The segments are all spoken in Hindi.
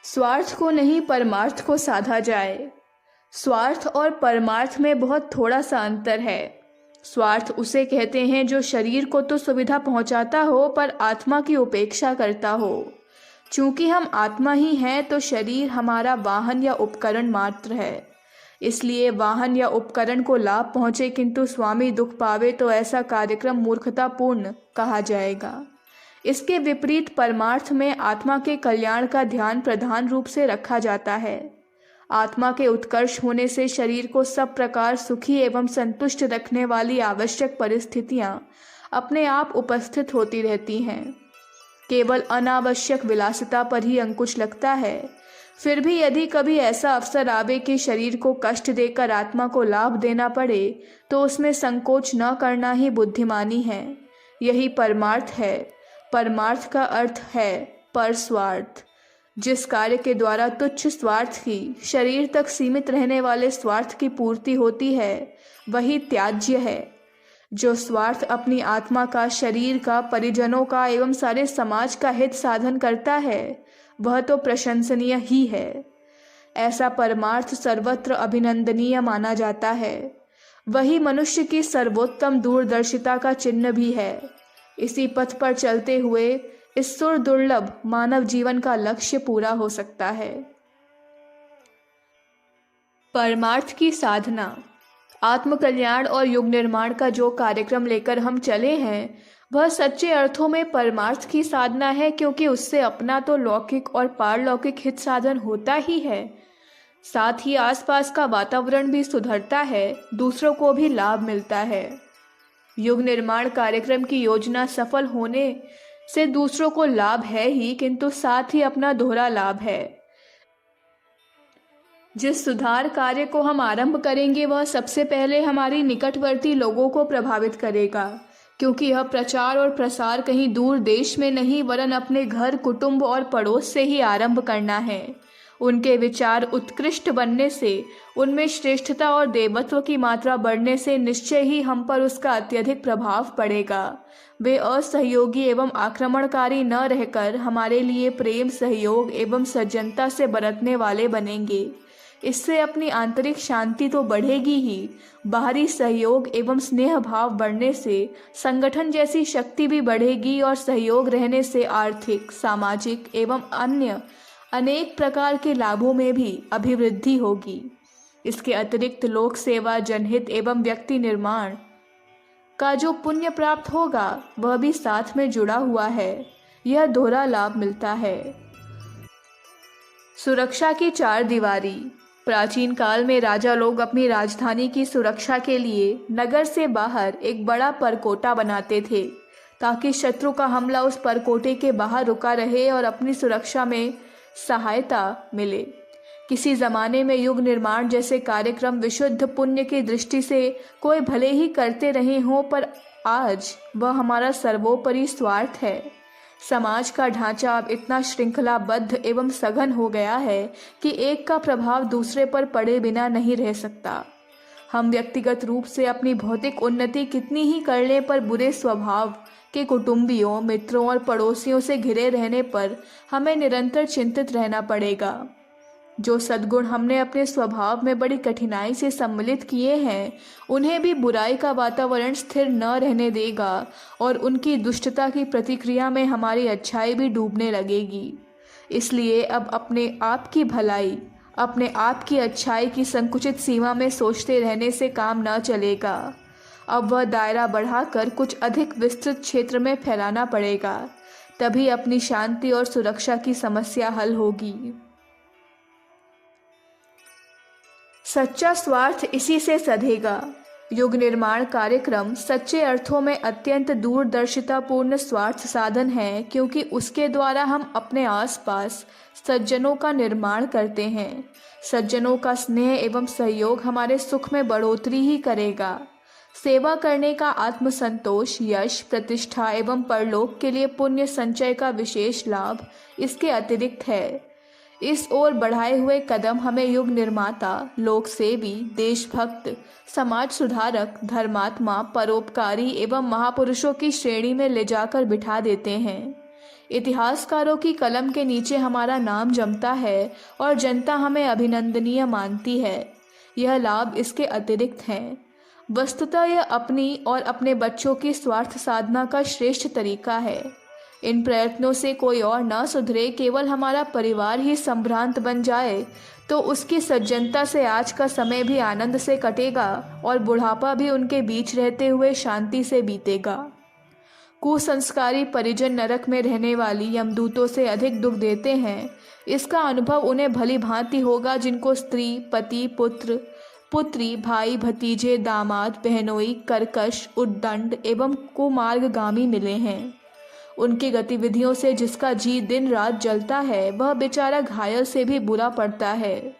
स्वार्थ को नहीं परमार्थ को साधा जाए। स्वार्थ और परमार्थ में बहुत थोड़ा सा अंतर है। स्वार्थ उसे कहते हैं जो शरीर को तो सुविधा पहुंचाता हो पर आत्मा की उपेक्षा करता हो। चूंकि हम आत्मा ही हैं तो शरीर हमारा वाहन या उपकरण मात्र है। इसलिए वाहन या उपकरण को लाभ पहुंचे किंतु स्वामी दुख पावे तो ऐसा कार्यक्रम मूर्खतापूर्ण कहा जाएगा। इसके विपरीत परमार्थ में आत्मा के कल्याण का ध्यान प्रधान रूप से रखा जाता है। आत्मा के उत्कर्ष होने से शरीर को सब प्रकार सुखी एवं संतुष्ट रखने वाली आवश्यक परिस्थितियां अपने आप उपस्थित होती रहती हैं। केवल अनावश्यक विलासिता पर ही अंकुश लगता है। फिर भी यदि कभी ऐसा अवसर आवे कि शरीर को कष्ट देकर आत्मा को लाभ देना पड़े तो उसमें संकोच न करना ही बुद्धिमानी है। यही परमार्थ है। परमार्थ का अर्थ है परस्वार्थ। जिस कार्य के द्वारा तुच्छ स्वार्थ की, शरीर तक सीमित रहने वाले स्वार्थ की पूर्ति होती है, वही त्याज्य है। जो स्वार्थ अपनी आत्मा का, शरीर का, परिजनों का एवं सारे समाज का हित साधन करता है, वह तो प्रशंसनीय ही है। ऐसा परमार्थ सर्वत्र अभिनंदनीय माना जाता है। वही मनुष्य की सर्वोत्तम दूरदर्शिता का चिन्ह भी है। इसी पथ पर चलते हुए इस सुर दुर्लभ मानव जीवन का लक्ष्य पूरा हो सकता है। परमार्थ की साधना। आत्मकल्याण और युग निर्माण का जो कार्यक्रम लेकर हम चले हैं वह सच्चे अर्थों में परमार्थ की साधना है, क्योंकि उससे अपना तो लौकिक और पारलौकिक हित साधन होता ही है, साथ ही आसपास का वातावरण भी सुधरता है, दूसरों को भी लाभ मिलता है। युग निर्माण कार्यक्रम की योजना सफल होने से दूसरों को लाभ है ही, किंतु साथ ही अपना दोहरा लाभ है। जिस सुधार कार्य को हम आरंभ करेंगे वह सबसे पहले हमारी निकटवर्ती लोगों को प्रभावित करेगा, क्योंकि यह प्रचार और प्रसार कहीं दूर देश में नहीं वरन अपने घर, कुटुंब और पड़ोस से ही आरंभ करना है। उनके विचार उत्कृष्ट बनने से, उनमें श्रेष्ठता और देवत्व की मात्रा बढ़ने से निश्चय ही हम पर उसका अत्यधिक प्रभाव पड़ेगा। वे असहयोगी एवं आक्रमणकारी न रहकर हमारे लिए प्रेम, सहयोग एवं सज्जनता से बरतने वाले बनेंगे। इससे अपनी आंतरिक शांति तो बढ़ेगी ही, बाहरी सहयोग एवं स्नेह भाव बढ़ने से संगठन जैसी शक्ति भी बढ़ेगी और सहयोग रहने से आर्थिक, सामाजिक एवं अन्य अनेक प्रकार के लाभों में भी अभिवृद्धि होगी। इसके अतिरिक्त लोक सेवा, जनहित एवं व्यक्ति निर्माण का जो पुण्य प्राप्त होगा वह भी साथ में जुड़ा हुआ है। यह दोहरा लाभ मिलता है। सुरक्षा की चार दीवारी। प्राचीन काल में राजा लोग अपनी राजधानी की सुरक्षा के लिए नगर से बाहर एक बड़ा परकोटा बनाते थे, ताकि शत्रु का हमला उस परकोटे के बाहर रुका रहे और अपनी सुरक्षा में सहायता मिले। किसी जमाने में युग निर्माण जैसे कार्यक्रम विशुद्ध पुण्य की दृष्टि से कोई भले ही करते रहे हों, पर आज वह हमारा सर्वोपरि स्वार्थ है। समाज का ढांचा अब इतना श्रृंखलाबद्ध एवं सघन हो गया है कि एक का प्रभाव दूसरे पर पड़े बिना नहीं रह सकता। हम व्यक्तिगत रूप से अपनी भौतिक उन्नति कितनी ही कर लें, पर बुरे स्वभाव के कुटुंबियों, मित्रों और पड़ोसियों से घिरे रहने पर हमें निरंतर चिंतित रहना पड़ेगा। जो सद्गुण हमने अपने स्वभाव में बड़ी कठिनाई से सम्मिलित किए हैं, उन्हें भी बुराई का वातावरण स्थिर न रहने देगा और उनकी दुष्टता की प्रतिक्रिया में हमारी अच्छाई भी डूबने लगेगी। इसलिए अब अपने आप की भलाई, अपने आप की अच्छाई की संकुचित सीमा में सोचते रहने से काम न चलेगा। अब वह दायरा बढ़ाकर कुछ अधिक विस्तृत क्षेत्र में फैलाना पड़ेगा, तभी अपनी शांति और सुरक्षा की समस्या हल होगी। सच्चा स्वार्थ इसी से सधेगा। युग निर्माण कार्यक्रम सच्चे अर्थों में अत्यंत दूरदर्शितापूर्ण स्वार्थ साधन है, क्योंकि उसके द्वारा हम अपने आसपास सज्जनों का निर्माण करते हैं। सज्जनों का स्नेह एवं सहयोग हमारे सुख में बढ़ोतरी ही करेगा। सेवा करने का आत्मसंतोष, यश, प्रतिष्ठा एवं परलोक के लिए पुण्य संचय का विशेष लाभ इसके अतिरिक्त है। इस ओर बढ़ाए हुए कदम हमें युग निर्माता, लोक सेवी, देशभक्त, समाज सुधारक, धर्मात्मा, परोपकारी एवं महापुरुषों की श्रेणी में ले जाकर बिठा देते हैं। इतिहासकारों की कलम के नीचे हमारा नाम जमता है और जनता हमें अभिनंदनीय मानती है। यह लाभ इसके अतिरिक्त हैं। वस्तुतः यह अपनी और अपने बच्चों की स्वार्थ साधना का श्रेष्ठ तरीका है। इन प्रयत्नों से कोई और न सुधरे, केवल हमारा परिवार ही संभ्रांत बन जाए तो उसकी सज्जनता से आज का समय भी आनंद से कटेगा और बुढ़ापा भी उनके बीच रहते हुए शांति से बीतेगा। कुसंस्कारी परिजन नरक में रहने वाली यमदूतों से अधिक दुख देते हैं। इसका अनुभव उन्हें भली भांति होगा जिनको स्त्री, पति, पुत्र, पुत्री, भाई, भतीजे, दामाद, बहनोई, कर्कश, उद्दंड एवं कुमार्गगामी मिले हैं। उनकी गतिविधियों से जिसका जी दिन रात जलता है, वह बेचारा घायल से भी बुरा पड़ता है।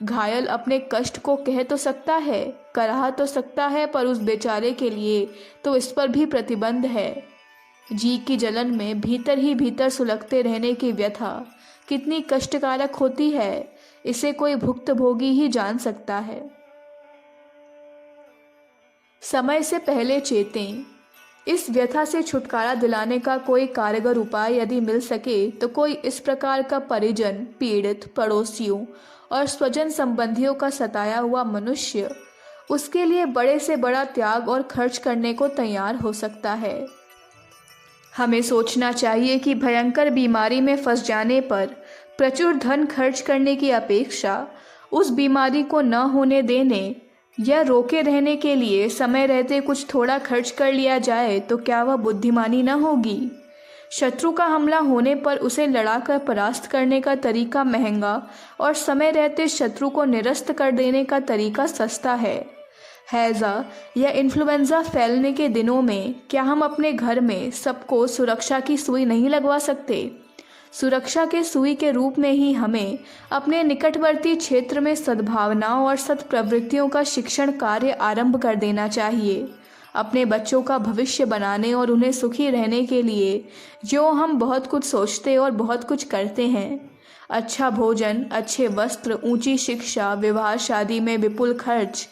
घायल अपने कष्ट को कह तो सकता है, कराह तो सकता है, पर उस बेचारे के लिए तो इस पर भी प्रतिबंध है। जी की जलन में भीतर ही भीतर सुलगते रहने की व्यथा कितनी कष्टकारक होती है, इसे कोई भुक्तभोगी ही जान सकता है। समय से पहले चेतें। इस व्यथा से छुटकारा दिलाने का कोई कारगर उपाय यदि मिल सके तो कोई इस प्रकार का परिजन, पीड़ित, पड़ोसियों और स्वजन संबंधियों का सताया हुआ मनुष्य उसके लिए बड़े से बड़ा त्याग और खर्च करने को तैयार हो सकता है। हमें सोचना चाहिए कि भयंकर बीमारी में फंस जाने पर प्रचुर धन खर्च करने की अपेक्षा उस बीमारी को न होने देने या रोके रहने के लिए समय रहते कुछ थोड़ा खर्च कर लिया जाए तो क्या वह बुद्धिमानी न होगी? शत्रु का हमला होने पर उसे लड़ाकर परास्त करने का तरीका महंगा और समय रहते शत्रु को निरस्त कर देने का तरीका सस्ता है। हैजा या इन्फ्लुएंजा फैलने के दिनों में क्या हम अपने घर में सबको सुरक्षा की सुई नहीं लगवा सकते? सुरक्षा के सुई के रूप में ही हमें अपने निकटवर्ती क्षेत्र में सद्भावनाओं और सत्प्रवृत्तियों का शिक्षण कार्य आरंभ कर देना चाहिए। अपने बच्चों का भविष्य बनाने और उन्हें सुखी रहने के लिए जो हम बहुत कुछ सोचते और बहुत कुछ करते हैं, अच्छा भोजन, अच्छे वस्त्र, ऊंची शिक्षा, विवाह शादी में विपुल खर्च,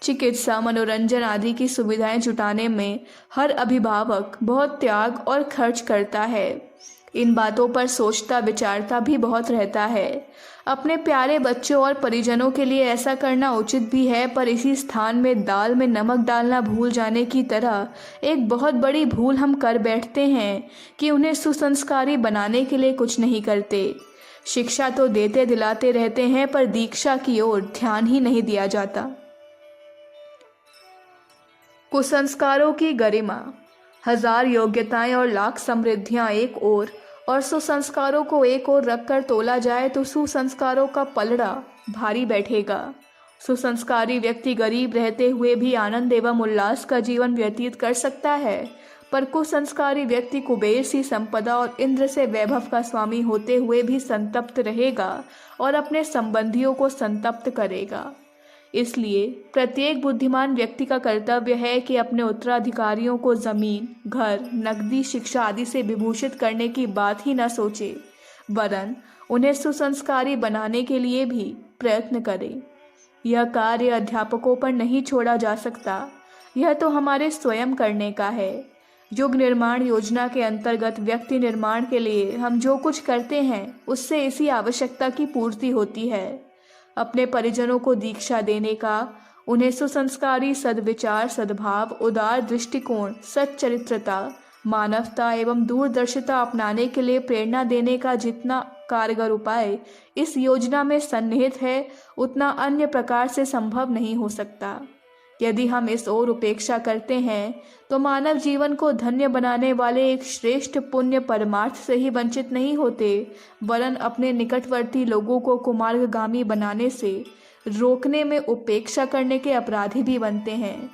चिकित्सा, मनोरंजन आदि की सुविधाएं जुटाने में हर अभिभावक बहुत त्याग और खर्च करता है। इन बातों पर सोचता विचारता भी बहुत रहता है। अपने प्यारे बच्चों और परिजनों के लिए ऐसा करना उचित भी है, पर इसी स्थान में दाल में नमक डालना भूल जाने की तरह एक बहुत बड़ी भूल हम कर बैठते हैं कि उन्हें सुसंस्कारी बनाने के लिए कुछ नहीं करते। शिक्षा तो देते दिलाते रहते हैं, पर दीक्षा की ओर ध्यान ही नहीं दिया जाता। कुसंस्कारों की गरिमा। हजार योग्यताएं और लाख समृद्धियां एक ओर और सुसंस्कारों को एक ओर रखकर तोला जाए तो सुसंस्कारों का पलड़ा भारी बैठेगा। सुसंस्कारी व्यक्ति गरीब रहते हुए भी आनंद एवं उल्लास का जीवन व्यतीत कर सकता है, पर कुसंस्कारी व्यक्ति कुबेर सी संपदा और इंद्र से वैभव का स्वामी होते हुए भी संतप्त रहेगा और अपने संबंधियों को संतप्त करेगा। इसलिए प्रत्येक बुद्धिमान व्यक्ति का कर्तव्य है कि अपने उत्तराधिकारियों को जमीन, घर, नकदी, शिक्षा आदि से विभूषित करने की बात ही न सोचे, वरन उन्हें सुसंस्कारी बनाने के लिए भी प्रयत्न करे। यह कार्य अध्यापकों पर नहीं छोड़ा जा सकता, यह तो हमारे स्वयं करने का है। युग निर्माण योजना के अंतर्गत व्यक्ति निर्माण के लिए हम जो कुछ करते हैं उससे इसी आवश्यकता की पूर्ति होती है। अपने परिजनों को दीक्षा देने का, उन्हें सुसंस्कारी सद्विचार, सद्भाव, उदार दृष्टिकोण, सच्चरित्रता, मानवता एवं दूरदर्शिता अपनाने के लिए प्रेरणा देने का जितना कारगर उपाय इस योजना में सन्निहित है, उतना अन्य प्रकार से संभव नहीं हो सकता। यदि हम इस ओर उपेक्षा करते हैं तो मानव जीवन को धन्य बनाने वाले एक श्रेष्ठ पुण्य परमार्थ से ही वंचित नहीं होते, वरन अपने निकटवर्ती लोगों को कुमार्गगामी बनाने से रोकने में उपेक्षा करने के अपराधी भी बनते हैं।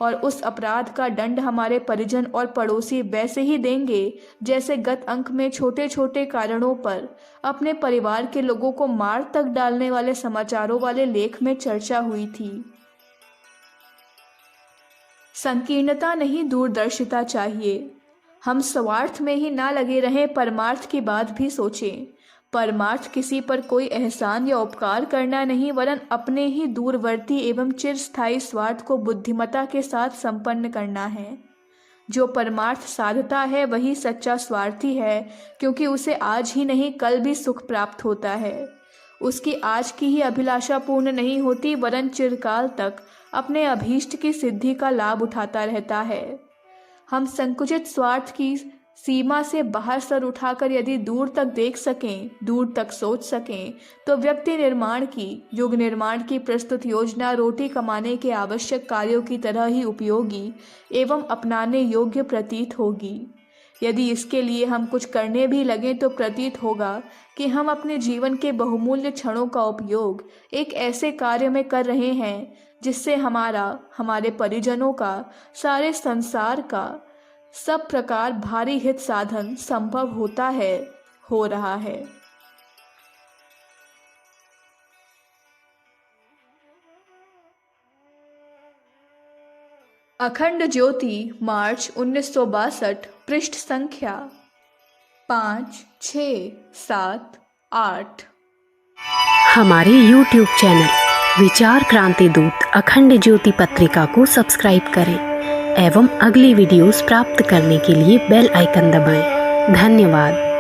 और उस अपराध का दंड हमारे परिजन और पड़ोसी वैसे ही देंगे जैसे गत अंक में छोटे छोटे कारणों पर अपने परिवार के लोगों को मार तक डालने वाले समाचारों वाले लेख में चर्चा हुई थी। संकीर्णता नहीं, दूरदर्शिता चाहिए। हम स्वार्थ में ही ना लगे रहें, परमार्थ की बात भी सोचें। परमार्थ किसी पर कोई एहसान या उपकार करना नहीं, वरन अपने ही दूरवर्ती एवं चिरस्थायी स्वार्थ को बुद्धिमता के साथ संपन्न करना है। जो परमार्थ साधता है वही सच्चा स्वार्थी है, क्योंकि उसे आज ही नहीं कल भी सुख प्राप्त होता है। उसकी आज की ही अभिलाषा पूर्ण नहीं होती, वरन चिरकाल तक अपने अभीष्ट की सिद्धि का लाभ उठाता रहता है। हम संकुचित स्वार्थ की सीमा से बाहर सर उठाकर यदि दूर तक देख सकें, दूर तक सोच सकें, तो व्यक्ति निर्माण की, युग निर्माण की प्रस्तुत योजना रोटी कमाने के आवश्यक कार्यों की तरह ही उपयोगी एवं अपनाने योग्य प्रतीत होगी। यदि इसके लिए हम कुछ करने भी लगें तो प्रतीत होगा कि हम अपने जीवन के बहुमूल्य क्षणों का उपयोग एक ऐसे कार्य में कर रहे हैं जिससे हमारा, हमारे परिजनों का, सारे संसार का सब प्रकार भारी हित साधन संभव होता है, हो रहा है। अखंड ज्योति, मार्च 1962, पृष्ठ संख्या 5, 6, 7, 8। हमारे YouTube चैनल विचार क्रांति दूत अखंड ज्योति पत्रिका को सब्सक्राइब करें एवं अगली वीडियोस प्राप्त करने के लिए बेल आइकन दबाएं। धन्यवाद।